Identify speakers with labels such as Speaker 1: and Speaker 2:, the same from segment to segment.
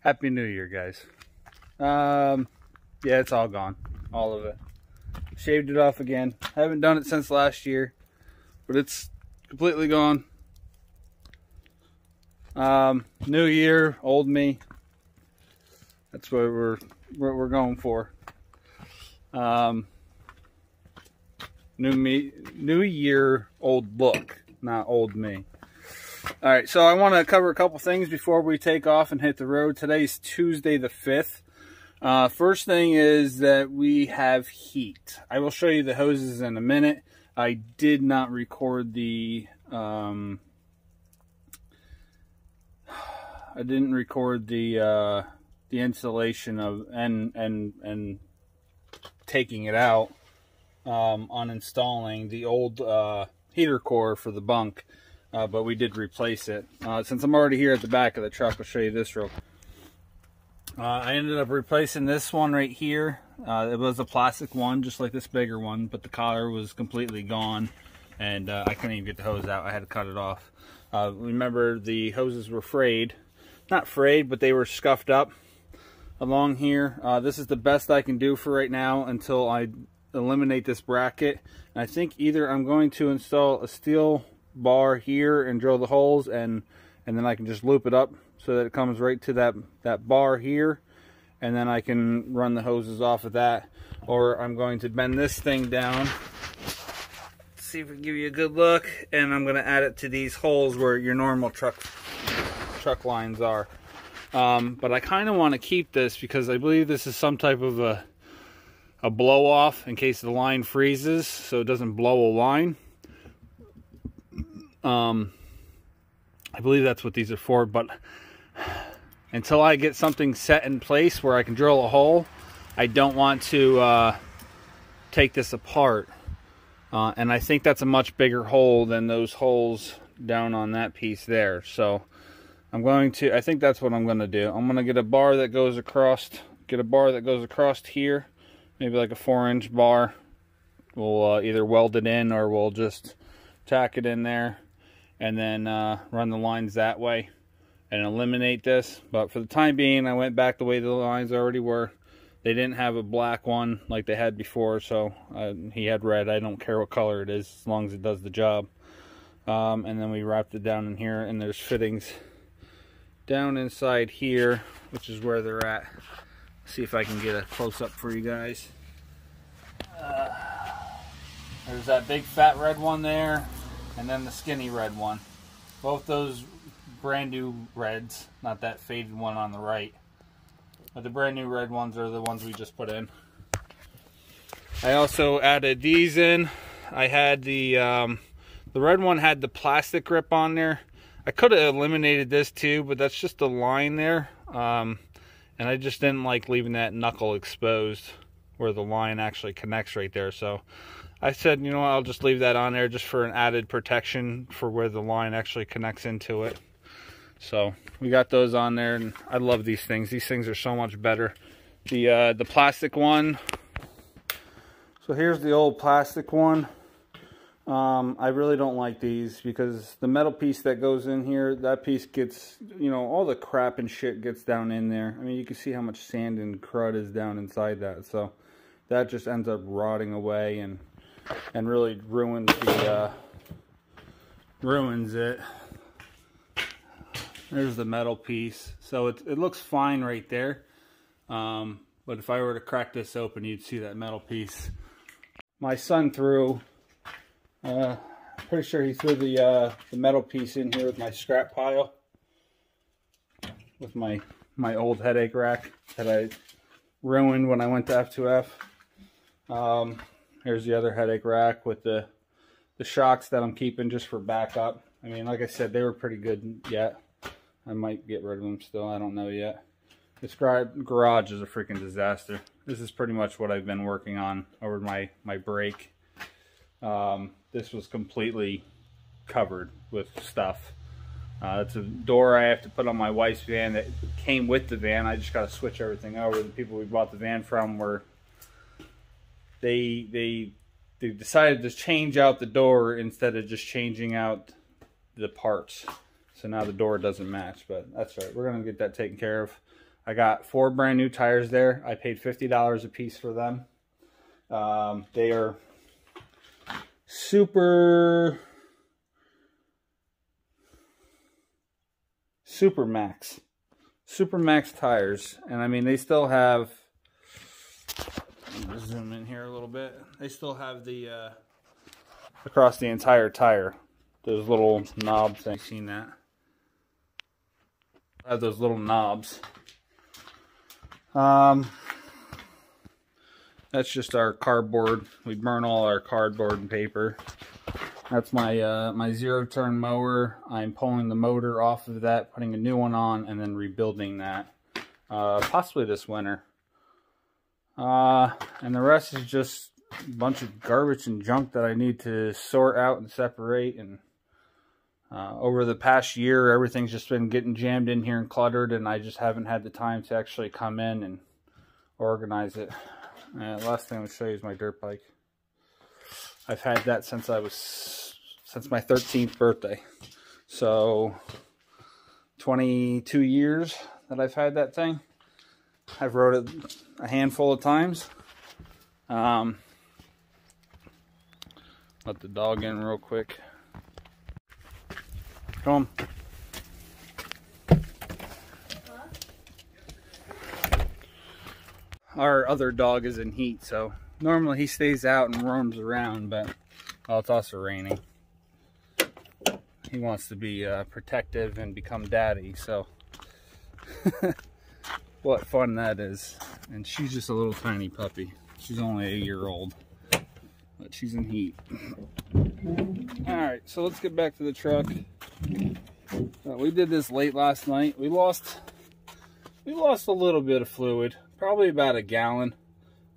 Speaker 1: Happy New Year, guys. Yeah, it's all gone. All of it. Shaved it off again. Haven't done it since last year, but it's completely gone. New year, old me. That's what we're going for. New year, old look, not old me. All right, so I want to cover a couple things before we take off and hit the road. Today's Tuesday the 5th. First thing is that we have heat. I will show you the hoses in a minute. I did not record the installation of and taking it out on uninstalling the old heater core for the bunk. But we did replace it. Since I'm already here at the back of the truck, I'll show you this real quick. I ended up replacing this one right here. It was a plastic one, just like this bigger one, but the collar was completely gone, and I couldn't even get the hose out. I had to cut it off. Remember, the hoses were frayed. Not frayed, but they were scuffed up along here. This is the best I can do for right now until I eliminate this bracket. And I think either I'm going to install a steel bar here and drill the holes, and then I can just loop it up so that it comes right to that bar here, and then I can run the hoses off of that. Or I'm going to bend this thing down, see if we can give you a good look, and I'm going to add it to these holes where your normal truck lines are. But I kind of want to keep this because I believe this is some type of a blow off in case the line freezes, so it doesn't blow a line. I believe that's what these are for, but until I get something set in place where I can drill a hole, I don't want to take this apart. And I think that's a much bigger hole than those holes down on that piece there. So I think that's what I'm going to do. I'm going to get a bar that goes across, here, maybe like a 4-inch bar. We'll either weld it in or we'll just tack it in there, and then run the lines that way and eliminate this. But for the time being, I went back the way the lines already were. They didn't have a black one like they had before, so he had red. I don't care what color it is as long as it does the job. And then we wrapped it down in here, and there's fittings down inside here, which is where they're at. See if I can get a close-up for you guys. There's that big fat red one there, and then the skinny red one. Both those brand new reds, not that faded one on the right. But the brand new red ones are the ones we just put in. I also added these in. I had the red one had the plastic grip on there. I could have eliminated this too, but that's just a line there. And I just didn't like leaving that knuckle exposed where the line actually connects right there. So I said, you know what, I'll just leave that on there just for an added protection for where the line actually connects into it. So we got those on there, and I love these things. These things are so much better. The plastic one. So here's the old plastic one. I really don't like these because the metal piece that goes in here, that piece gets, all the crap and shit gets down in there. I mean, you can see how much sand and crud is down inside that. So that just ends up rotting away and really ruins it. There's the metal piece. So it looks fine right there. But if I were to crack this open, you'd see that metal piece. My son threw, pretty sure he threw the metal piece in here with my scrap pile. With my old headache rack that I ruined when I went to F2F. Here's the other headache rack with the shocks that I'm keeping just for backup. I mean, like I said, they were pretty good yet. I might get rid of them still. I don't know yet. This garage is a freaking disaster. This is pretty much what I've been working on over my break. This was completely covered with stuff. It's a door I have to put on my wife's van that came with the van. I just got to switch everything over. The people we bought the van from were they decided to change out the door instead of just changing out the parts. So now the door doesn't match, but that's right. We're going to get that taken care of. I got 4 brand new tires there. I paid $50 a piece for them. They are super max tires, and I mean they still have, let me zoom in here a little bit, they still have the across the entire tire those little knob things. Seen that? I have those little knobs. That's just our cardboard. We burn all our cardboard and paper. That's my my zero-turn mower. I'm pulling the motor off of that, putting a new one on, and then rebuilding that. Possibly this winter. And the rest is just a bunch of garbage and junk that I need to sort out and separate. And over the past year, everything's just been getting jammed in here and cluttered, and I just haven't had the time to actually come in and organize it. Last thing I'm going to show you is my dirt bike. I've had that since my 13th birthday. So 22 years that I've had that thing. I've rode it a handful of times. Let the dog in real quick. Come on. Our other dog is in heat, so normally he stays out and roams around, but well, it's also raining. He wants to be protective and become daddy, so what fun that is. And she's just a little tiny puppy. She's only a year-old, but she's in heat. Alright, so let's get back to the truck. We did this late last night. We lost a little bit of fluid, probably about a gallon.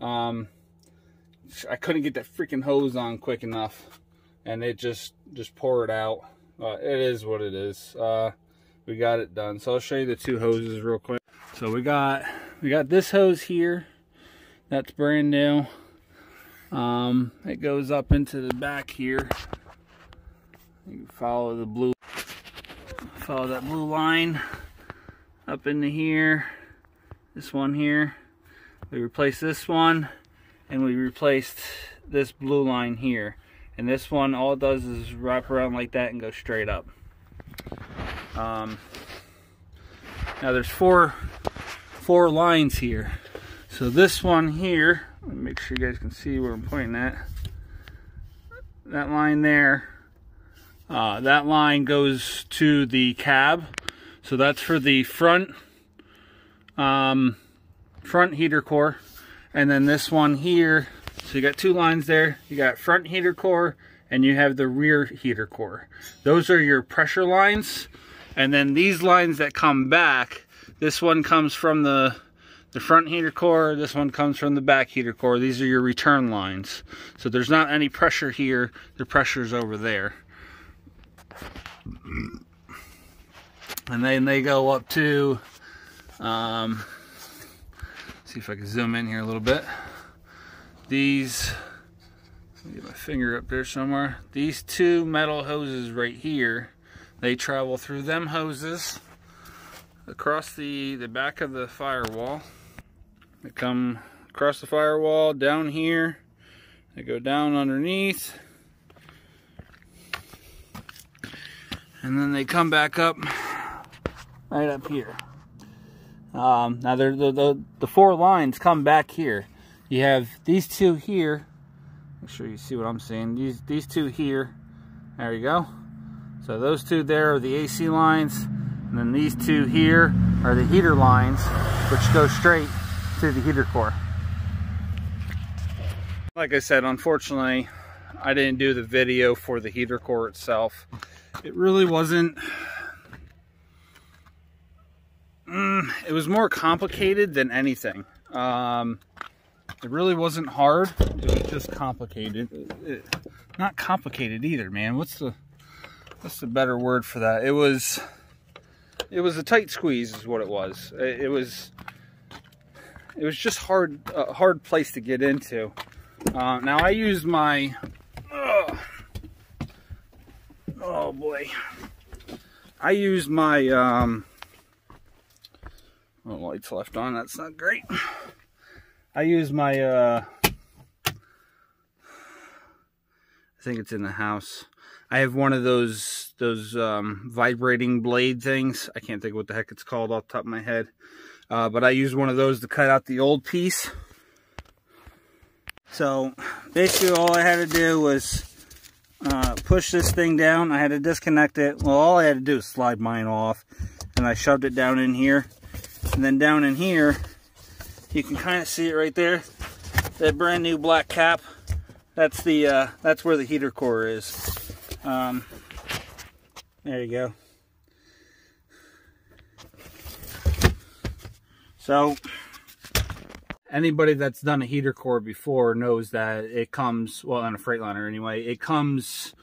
Speaker 1: I couldn't get that freaking hose on quick enough, and it just poured out. It is what it is. We got it done. So I'll show you the 2 hoses real quick. So we got this hose here. That's brand new. It goes up into the back here. You can follow that blue line up into here. This one here. We replaced this one, and we replaced this blue line here. And this one, all it does is wrap around like that and go straight up. Now there's four lines here. So this one here, let me make sure you guys can see where I'm pointing at. That line there, that line goes to the cab. So that's for the front heater core. And then this one here, so you got 2 lines there. You got front heater core and you have the rear heater core. Those are your pressure lines. And then these lines that come back, this one comes from the front heater core, this one comes from the back heater core. These are your return lines. So there's not any pressure here, the pressure's over there. And then they go up to, see if I can zoom in here a little bit. These, let me get my finger up there somewhere. These 2 metal hoses right here, they travel through them hoses across the back of the firewall. They come across the firewall down here. They go down underneath. And then they come back up right up here. Now the 4 lines come back here. You have these 2 here. Make sure you see what I'm saying. These 2 here. There you go. So those 2 there are the AC lines, and then these 2 here are the heater lines, which go straight to the heater core. Like I said, unfortunately, I didn't do the video for the heater core itself. It really wasn't. It was more complicated than anything. It really wasn't hard. It was just complicated. Not complicated either, man. What's the better word for that? It was a tight squeeze, is what it was. It was just hard, a hard place to get into. Now I use my. Oh boy. I use my No lights left on, that's not great. I use my, I think it's in the house. I have one of those vibrating blade things. I can't think of what the heck it's called off the top of my head. But I used one of those to cut out the old piece. So basically all I had to do was push this thing down. I had to disconnect it. Well, all I had to do was slide mine off, and I shoved it down in here. And then down in here, you can kind of see it right there. That brand new black cap. That's the that's where the heater core is. There you go. So anybody that's done a heater core before knows that it comes, well, on a Freightliner anyway, it comes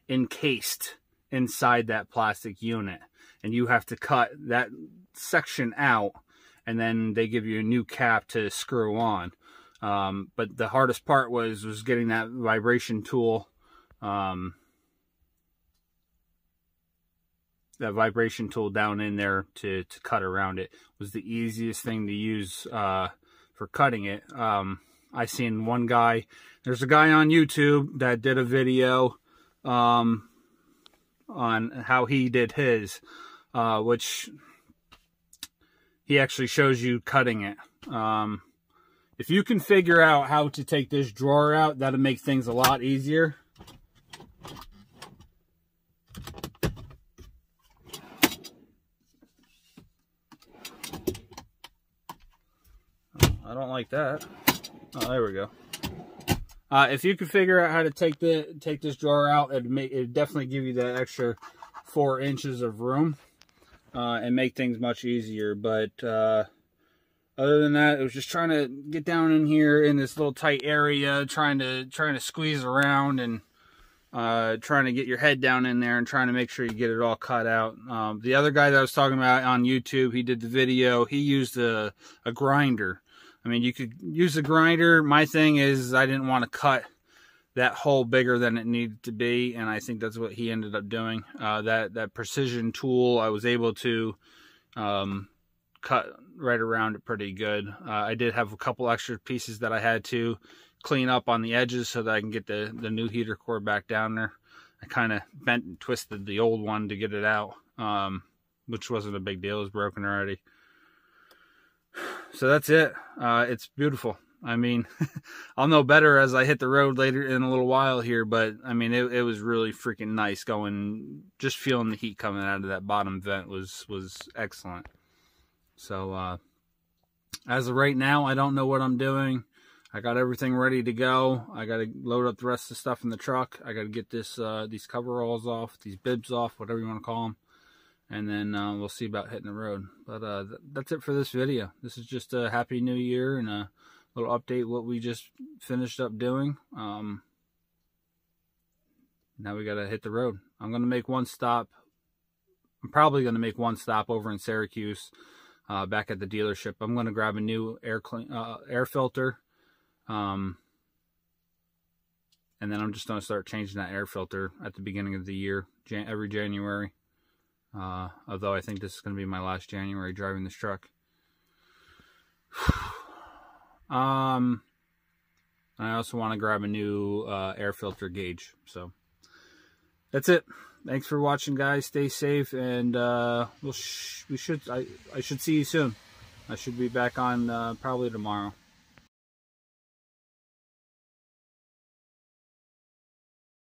Speaker 1: encased inside that plastic unit, and you have to cut that section out, and then they give you a new cap to screw on. But the hardest part was getting that vibration tool, down in there to cut around it. Was the easiest thing to use for cutting it. I seen one guy, there's a guy on YouTube that did a video on how he did his, which he actually shows you cutting it. If you can figure out how to take this drawer out, that'll make things a lot easier. I don't like that. Oh, there we go. If you can figure out how to take this drawer out, it'd definitely give you that extra 4 inches of room and make things much easier. But other than that, it was just trying to get down in here in this little tight area, trying to squeeze around and trying to get your head down in there and trying to make sure you get it all cut out. The other guy that I was talking about on YouTube, he did the video. He used a grinder. I mean, you could use a grinder. My thing is I didn't want to cut that hole bigger than it needed to be, and I think that's what he ended up doing. That precision tool, I was able to cut right around it pretty good. I did have a couple extra pieces that I had to clean up on the edges so that I can get the new heater core back down there. I kind of bent and twisted the old one to get it out, which wasn't a big deal. It was broken already. So that's it. It's beautiful. I mean, I'll know better as I hit the road later in a little while here, but I mean, it was really freaking nice going, just feeling the heat coming out of that bottom vent was excellent. So, as of right now, I don't know what I'm doing. I got everything ready to go. I got to load up the rest of the stuff in the truck. I got to get these coveralls off, these bibs off, whatever you want to call them. And then we'll see about hitting the road. But that's it for this video. This is just a Happy New Year and a little update what we just finished up doing. Now we got to hit the road. I'm going to make one stop. I'm probably going to make one stop over in Syracuse, back at the dealership. I'm going to grab a new air filter. And then I'm just going to start changing that air filter at the beginning of the year, every January. Although I think this is going to be my last January driving this truck. I also want to grab a new air filter gauge. So that's it. Thanks for watching, guys. Stay safe, and I should see you soon. I should be back on probably tomorrow.